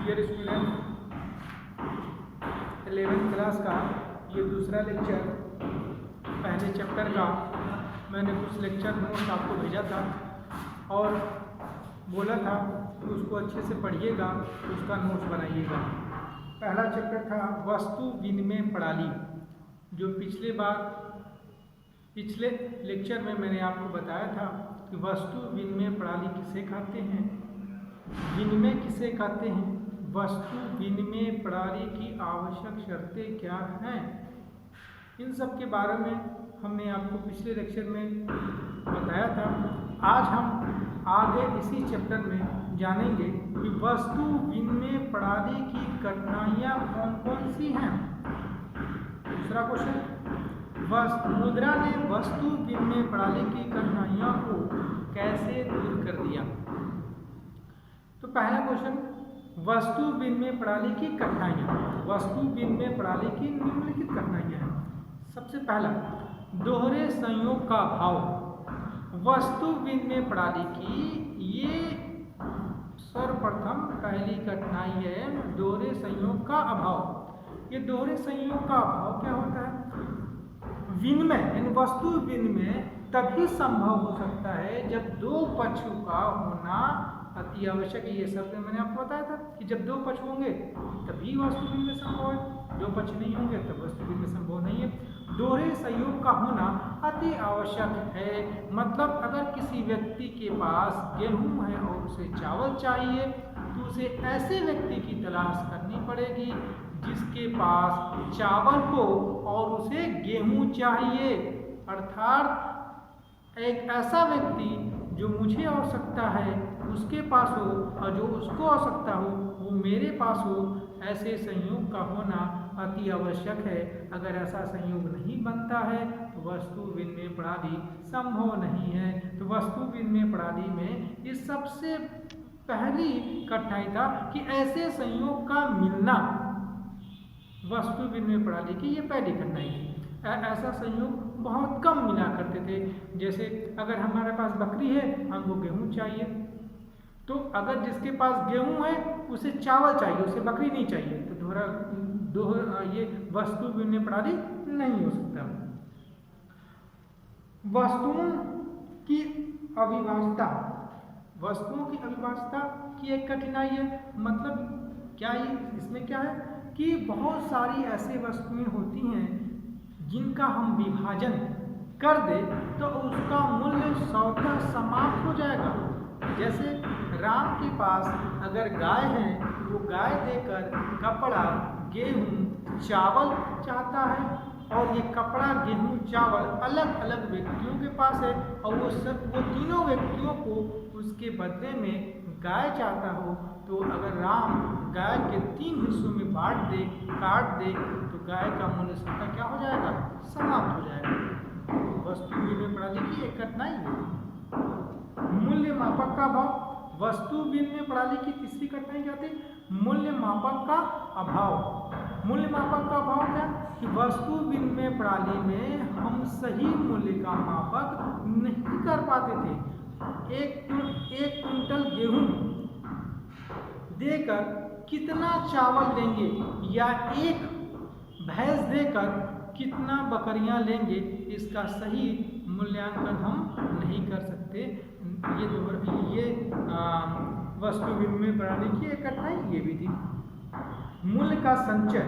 Dear student, 11th class का ये दूसरा लेक्चर, पहले चैप्टर का मैंने कुछ लेक्चर नोट्स आपको भेजा था और बोला था कि उसको अच्छे से पढ़िएगा, उसका नोट्स बनाइएगा। पहला चैप्टर था वस्तु विनिमय प्रणाली, जो पिछले लेक्चर में मैंने आपको बताया था कि वस्तु विनिमय प्रणाली किसे कहते हैं, विनिमय किसे कहते हैं, वस्तु विनिमय प्रणाली की आवश्यक शर्तें क्या हैं, इन सब के बारे में हमने आपको पिछले लेक्चर में बताया था। आज हम आगे इसी चैप्टर में जानेंगे कि वस्तु विनिमय प्रणाली की कठिनाइयाँ कौन कौन सी हैं। दूसरा क्वेश्चन, मुद्रा ने वस्तु विनिमय प्रणाली की कठिनाइयों को कैसे दूर कर दिया। तो पहला क्वेश्चन, वस्तु विनिमय प्रणाली की कठिनाइयाँ। वस्तु विनिमय प्रणाली की निम्नलिखित कठिनाइयाँ हैं। सबसे पहला, दोहरे संयोग का अभाव। वस्तु विनिमय प्रणाली की ये सर्वप्रथम पहली कठिनाई है, दोहरे संयोग का अभाव। ये दोहरे संयोग का अभाव क्या होता है? विनिमय यानी वस्तु विनिमय तभी संभव हो सकता है जब दो पक्षों का होना अति आवश्यक है। ये शब्द मैंने आपको बताया था कि जब दो पक्ष होंगे तभी वस्तु विनिमय संभव है, दो पक्ष नहीं होंगे तब वस्तु विनिमय संभव नहीं है। दोहरे संयोग का होना अति आवश्यक है, मतलब अगर किसी व्यक्ति के पास गेहूं है और उसे चावल चाहिए तो उसे ऐसे व्यक्ति की तलाश करनी पड़ेगी जिसके पास चावल हो और उसे गेहूं चाहिए। अर्थात एक ऐसा व्यक्ति जो मुझे आवश्यकता है उसके पास हो और जो उसको आवश्यकता हो वो मेरे पास हो, ऐसे संयोग का होना अति आवश्यक है। अगर ऐसा संयोग नहीं बनता है तो वस्तु विनिमय प्रणाली संभव नहीं है। तो वस्तु विनिमय प्रणाली में इस सबसे पहली कठिनाई था कि ऐसे संयोग का मिलना, वस्तु विनिमय प्रणाली की ये पहली कठिनाई थी। ऐसा संयोग बहुत कम मिला करते थे। जैसे अगर हमारे पास बकरी है, हमको गेहूं चाहिए, तो अगर जिसके पास गेहूं है उसे चावल चाहिए, उसे बकरी नहीं चाहिए, तो ये वस्तु विनिमय प्रणाली नहीं हो सकता। वस्तुओं की अविभाज्यता, वस्तुओं की अविभाज्यता की एक कठिनाई है। मतलब क्या ये इसमें क्या है कि बहुत सारी ऐसी वस्तुएं होती हैं जिनका हम विभाजन कर दे तो उसका मूल्य स्वतः समाप्त हो जाएगा। जैसे राम के पास अगर गाय है तो गाय देकर कपड़ा, गेहूं, चावल चाहता है, और ये कपड़ा, गेहूं, चावल अलग अलग व्यक्तियों के पास है और वो तीनों व्यक्तियों को उसके बदले में गाय चाहता हो, तो अगर राम गाय के 3 हिस्सों में बांट दे, काट दे, तो गाय का मूल्य स्वतः क्या हो जाएगा? समाप्त हो जाएगा। वस्तु विनिमय प्रणाली की एक कठिनाई है। मूल्य मापक का अभाव। वस्तु विनिमय प्रणाली की तीसरी कठिनाई क्या थी? मूल्य मापक का अभाव। मूल्य मापक का अभाव क्या? कि वस्तु विनिमय प्रणाली में हम सही मूल्य का मापक नहीं कर पाते थे। एक क्विंटल गेहूं देकर कितना चावल लेंगे या एक भैंस देकर कितना बकरियां लेंगे, इसका सही मूल्यांकन हम नहीं कर सकते। ये वस्तु विनिमय प्रणाली की एक कठिनाई ये भी थी। मूल्य का संचय।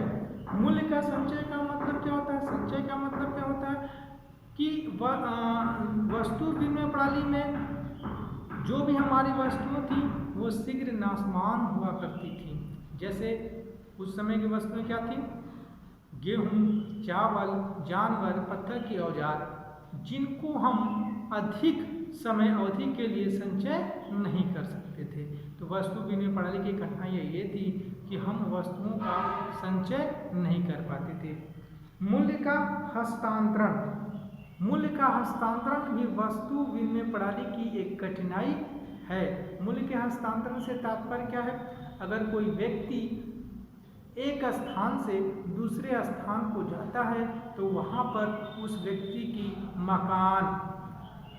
मूल्य का संचय का मतलब क्या होता है? संचय का मतलब क्या होता है कि वस्तु विनिमय प्रणाली में जो भी हमारी वस्तुएं थी वो शीघ्र नाशवान हुआ करती थी। जैसे उस समय की वस्तुएं क्या थी? गेहूं, चावल, जानवर, पत्थर के औजार, जिनको हम अधिक समय अवधि के लिए संचय नहीं कर सकते थे। तो वस्तु विनिमय प्रणाली की कठिनाई ये थी कि हम वस्तुओं का संचय नहीं कर पाते थे। मूल्य का हस्तांतरण। मूल्य का हस्तांतरण भी वस्तु विनिमय प्रणाली की एक कठिनाई है। मूल्य के हस्तांतरण से तात्पर्य क्या है? अगर कोई व्यक्ति एक स्थान से दूसरे स्थान को जाता है तो वहाँ पर उस व्यक्ति की मकान,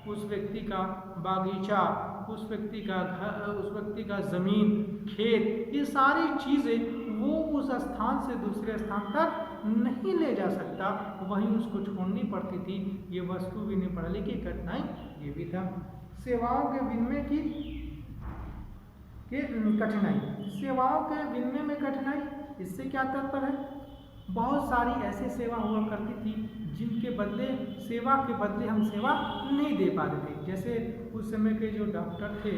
उस व्यक्ति का बागीचा, उस व्यक्ति का घर, उस व्यक्ति का ज़मीन, खेत, ये सारी चीज़ें वो उस स्थान से दूसरे स्थान तक नहीं ले जा सकता, वहीं उसको छोड़नी पड़ती थी। ये वस्तु विनिमय प्रणाली की कठिनाई ये भी था। सेवाओं के विनिमय की कठिनाई। सेवाओं के विनिमय में कठिनाई, इससे क्या तात्पर्य है? बहुत सारी ऐसी सेवा हुआ करती थी जिनके बदले, सेवा के बदले हम सेवा नहीं दे पाते थे। जैसे उस समय के जो डॉक्टर थे,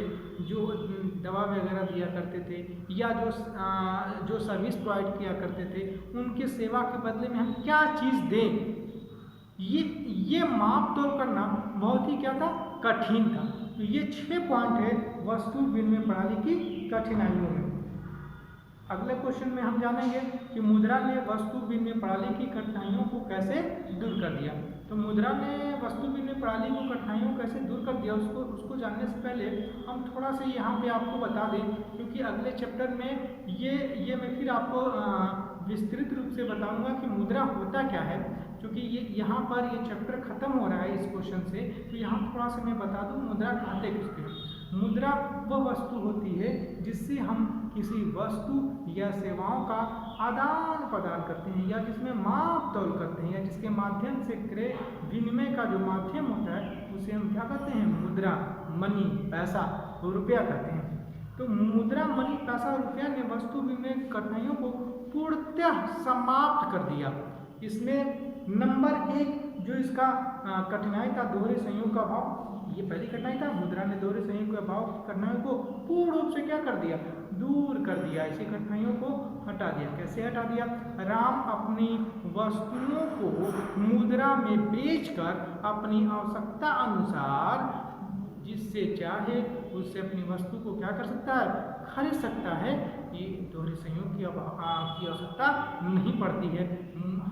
जो दवा वगैरह दिया करते थे, या जो सर्विस प्रोवाइड किया करते थे, उनके सेवा के बदले में हम क्या चीज़ दें, ये माप तोल करना बहुत ही क्या था, कठिन था। तो ये 6 पॉइंट है वस्तु विनिमय प्रणाली की कठिनाइयों में। अगले क्वेश्चन में हम जानेंगे कि मुद्रा ने वस्तु विनिमय प्रणाली की कठिनाइयों को कैसे दूर कर दिया। तो मुद्रा ने वस्तु विनिमय प्रणाली को कठिनाइयों को कैसे दूर कर दिया, उसको जानने से पहले हम थोड़ा सा यहाँ पे आपको बता दें, क्योंकि अगले चैप्टर में ये मैं फिर आपको विस्तृत रूप से बताऊंगा कि मुद्रा होता क्या है, क्योंकि ये यहाँ पर ये चैप्टर खत्म हो रहा है इस क्वेश्चन से। तो यहाँ थोड़ा सा मैं बता दूँ मुद्रा कहते किसके हैं। मुद्रा वह वस्तु होती है जिससे हम किसी वस्तु या सेवाओं का आदान प्रदान करते हैं, या जिसमें माप तौल करते हैं, या जिसके माध्यम से क्रय विनिमय का जो माध्यम होता है उसे हम क्या कहते हैं, मुद्रा, मनी, पैसा, रुपया कहते हैं। तो मुद्रा, मनी, पैसा और रुपया ने वस्तु विनिमय कठिनाइयों को पूर्णतः समाप्त कर दिया। इसमें नंबर 1 जो इसका कठिनाई था, दोहरे संयोग का अभाव, ये पहली कठिनाई था। मुद्रा ने दोहरे संयोग के अभाव की कठिनाइयों को पूर्ण रूप से क्या कर दिया, दूर कर दिया। ऐसी कठिनाइयों को हटा दिया। कैसे हटा दिया? राम अपनी वस्तुओं को मुद्रा में बेचकर अपनी आवश्यकता अनुसार जिससे चाहे उससे अपनी वस्तु को क्या कर सकता है, खरीद सकता है। ये दोहरे संयोग की आवश्यकता नहीं पड़ती है।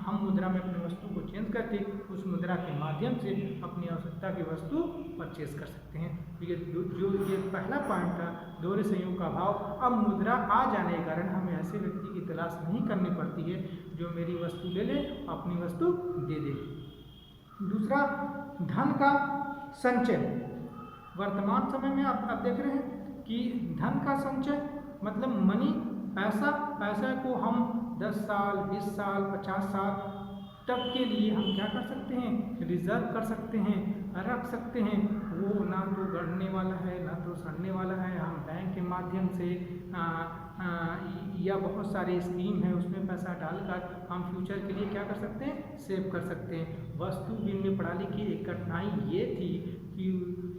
हम मुद्रा में अपनी वस्तु को चेंज करके उस मुद्रा के माध्यम से अपनी आवश्यकता की वस्तु परचेज कर सकते हैं। तो ये पहला पॉइंट था, दोहरे संयोग का अभाव। अब मुद्रा आ जाने के कारण हमें ऐसे व्यक्ति की तलाश नहीं करनी पड़ती है जो मेरी वस्तु ले ले, अपनी वस्तु दे दे। दूसरा, धन का संचय। वर्तमान समय में आप देख रहे हैं कि धन का संचय मतलब मनी, पैसा को हम 10 साल, 20 साल, 50 साल तक के लिए हम क्या कर सकते हैं, रिजर्व कर सकते हैं, रख सकते हैं। वो ना तो गड़ने वाला है, ना तो सड़ने वाला है। हम बैंक के माध्यम से या बहुत सारे स्कीम है उसमें पैसा डालकर हम फ्यूचर के लिए क्या कर सकते हैं, सेव कर सकते हैं। वस्तु विनिमय प्रणाली की एक कठिनाई ये थी कि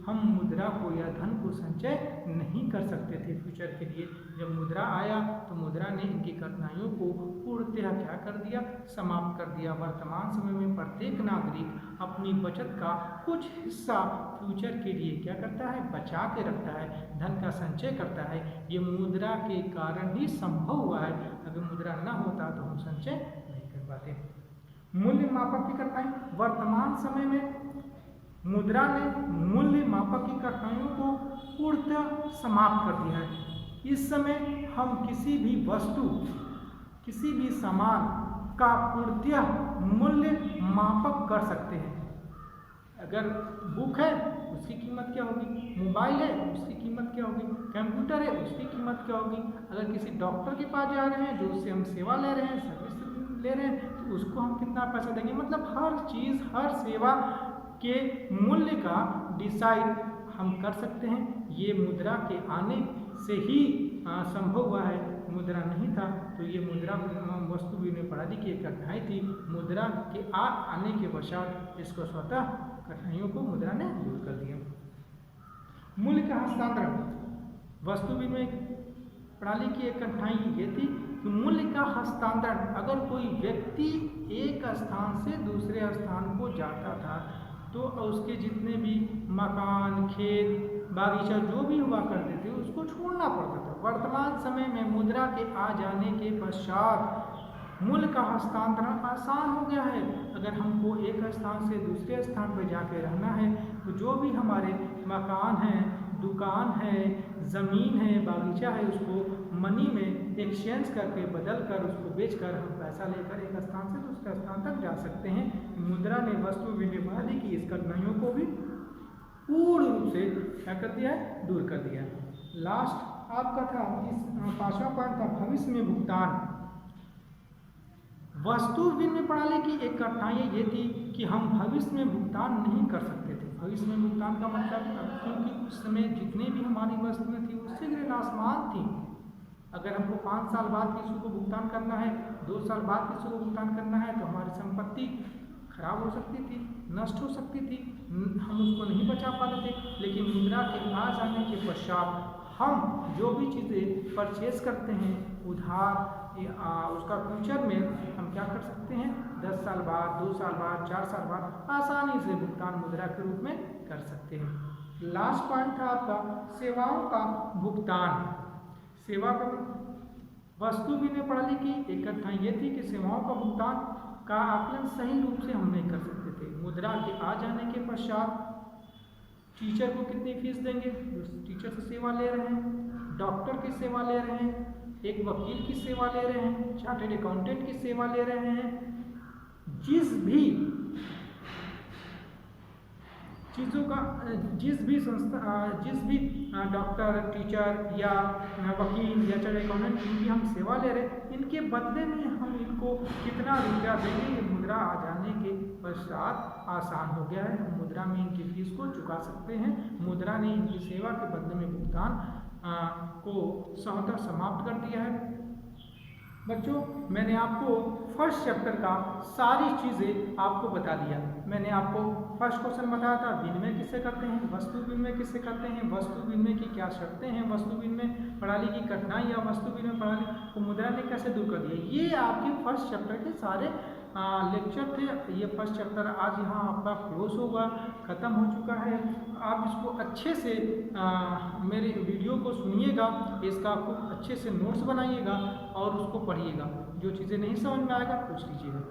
हम मुद्रा को या धन को संचय नहीं कर सकते थे फ्यूचर के लिए। जब मुद्रा आया तो मुद्रा ने इनकी कठिनाइयों को पूर्णतः क्या कर दिया, समाप्त कर दिया। वर्तमान समय में प्रत्येक नागरिक अपनी बचत का कुछ हिस्सा फ्यूचर के लिए क्या करता है, बचा के रखता है, धन का संचय करता है। ये मुद्रा के कारण ही संभव हुआ है। अगर मुद्रा न होता तो हम संचय नहीं कर पाते। मूल्य मापक की कठिनाई। वर्तमान समय में मुद्रा ने मूल्य मापक की कठिनाइयों को पूर्णतः समाप्त कर दिया है। इस समय हम किसी भी वस्तु, किसी भी सामान का पूर्णतः मूल्य मापक कर सकते हैं। अगर बुक है उसकी कीमत क्या होगी, मोबाइल है उसकी कीमत क्या होगी, कंप्यूटर है उसकी कीमत क्या होगी। अगर किसी डॉक्टर के पास जा रहे हैं जो उससे हम सेवा ले रहे हैं, सर्विस ले रहे हैं, तो उसको हम कितना पैसा देंगे। मतलब हर चीज़, हर सेवा के मूल्य का डिसाइड हम कर सकते हैं। ये मुद्रा के आने से ही संभव हुआ है। मुद्रा नहीं था तो ये मुद्रा वस्तु विनिमय प्रणाली की एक कठिनाई थी। मुद्रा के आने के पश्चात इसको स्वतः कठिनाइयों को मुद्रा ने दूर कर दिया। मूल्य का हस्तांतरण। वस्तु विनिमय प्रणाली की एक कठिनाई ये थी कि मूल्य का हस्तांतरण। अगर कोई व्यक्ति एक स्थान से दूसरे स्थान को जाता था तो उसके जितने भी मकान, खेत, बागीचा जो भी हुआ करते थे उसको छोड़ना पड़ता था। वर्तमान समय में मुद्रा के आ जाने के पश्चात मूल्य का हस्तांतरण आसान हो गया है। अगर हमको एक स्थान से दूसरे स्थान पर जाके रहना है तो जो भी हमारे मकान हैं, दुकान है, ज़मीन है, बागीचा है, उसको मनी में एक्सचेंज करके, बदल कर, उसको बेचकर हम पैसा लेकर एक स्थान से दूसरे स्थान तक जा सकते हैं। मुद्रा ने वस्तु विनिमय प्रणाली की इस कठिनाइयों को भी पूर्ण रूप से क्या कर दिया है, दूर कर दिया है। लास्ट आपका था इस 5वां पॉइंट था भविष्य में भुगतान। वस्तु विनिमय प्रणाली की एक कठिनाई ये थी कि हम भविष्य में भुगतान नहीं कर सकते थे। भविष्य में भुगतान का मतलब क्योंकि उस समय जितने भी हमारी वस्तुएं थी उससे गिरे आसमान थी। अगर हमको 5 साल बाद किसी को भुगतान करना है, 2 साल बाद किसी को भुगतान करना है तो हमारी संपत्ति खराब हो सकती थी, नष्ट हो सकती थी, हम उसको नहीं बचा पाते थे। लेकिन मुद्रा के आ जाने के पश्चात हम जो भी चीज़ें परचेज करते हैं उधार उसका फ्यूचर में हम क्या कर सकते हैं, 10 साल बाद, 2 साल बाद, 4 साल बाद आसानी से भुगतान मुद्रा के रूप में कर सकते हैं। लास्ट पॉइंट था आपका सेवाओं का भुगतान। सेवा का वस्तु विनिमय प्रणाली की एक कठिनाई ये थी कि सेवाओं का भुगतान का आकलन सही रूप से हम नहीं कर सकते थे। मुद्रा के आ जाने के पश्चात टीचर को कितनी फीस देंगे, टीचर से सेवा ले रहे हैं, डॉक्टर की सेवा ले रहे हैं, एक वकील की सेवा ले रहे हैं, चार्टर्ड अकाउंटेंट की सेवा ले रहे हैं। जिस भी चीज़ों का जिस भी डॉक्टर, टीचर या वकील या चार्टर्ड अकाउंटेंट इनकी हम सेवा ले रहे हैं, इनके बदले में हम इनको कितना रुपया देंगे, ये मुद्रा आ जाने के पश्चात आसान हो गया है। हम मुद्रा में इनकी फीस को चुका सकते हैं। मुद्रा ने इनकी सेवा के बदले में भुगतान को स्वतः समाप्त कर दिया है। बच्चों, मैंने आपको फर्स्ट चैप्टर का सारी चीज़ें आपको बता दिया। मैंने आपको फर्स्ट क्वेश्चन बताया था विनिमय किससे करते हैं, वस्तु विनिमय किससे करते हैं, वस्तु विनिमय की क्या शर्तें हैं, वस्तु विनिमय प्रणाली की कठिनाई या वस्तु विनिमय प्रणाली को मुद्रा ने कैसे दूर कर दिया। ये आपके फर्स्ट चैप्टर के सारे लेक्चर थे। ये फर्स्ट चैप्टर आज यहाँ आपका क्लोज होगा, ख़त्म हो चुका है। आप इसको अच्छे से मेरे वीडियो को सुनिएगा, इसका खूब अच्छे से नोट्स बनाइएगा और उसको पढ़िएगा। जो चीज़ें नहीं समझ में आएगा पूछ लीजिएगा।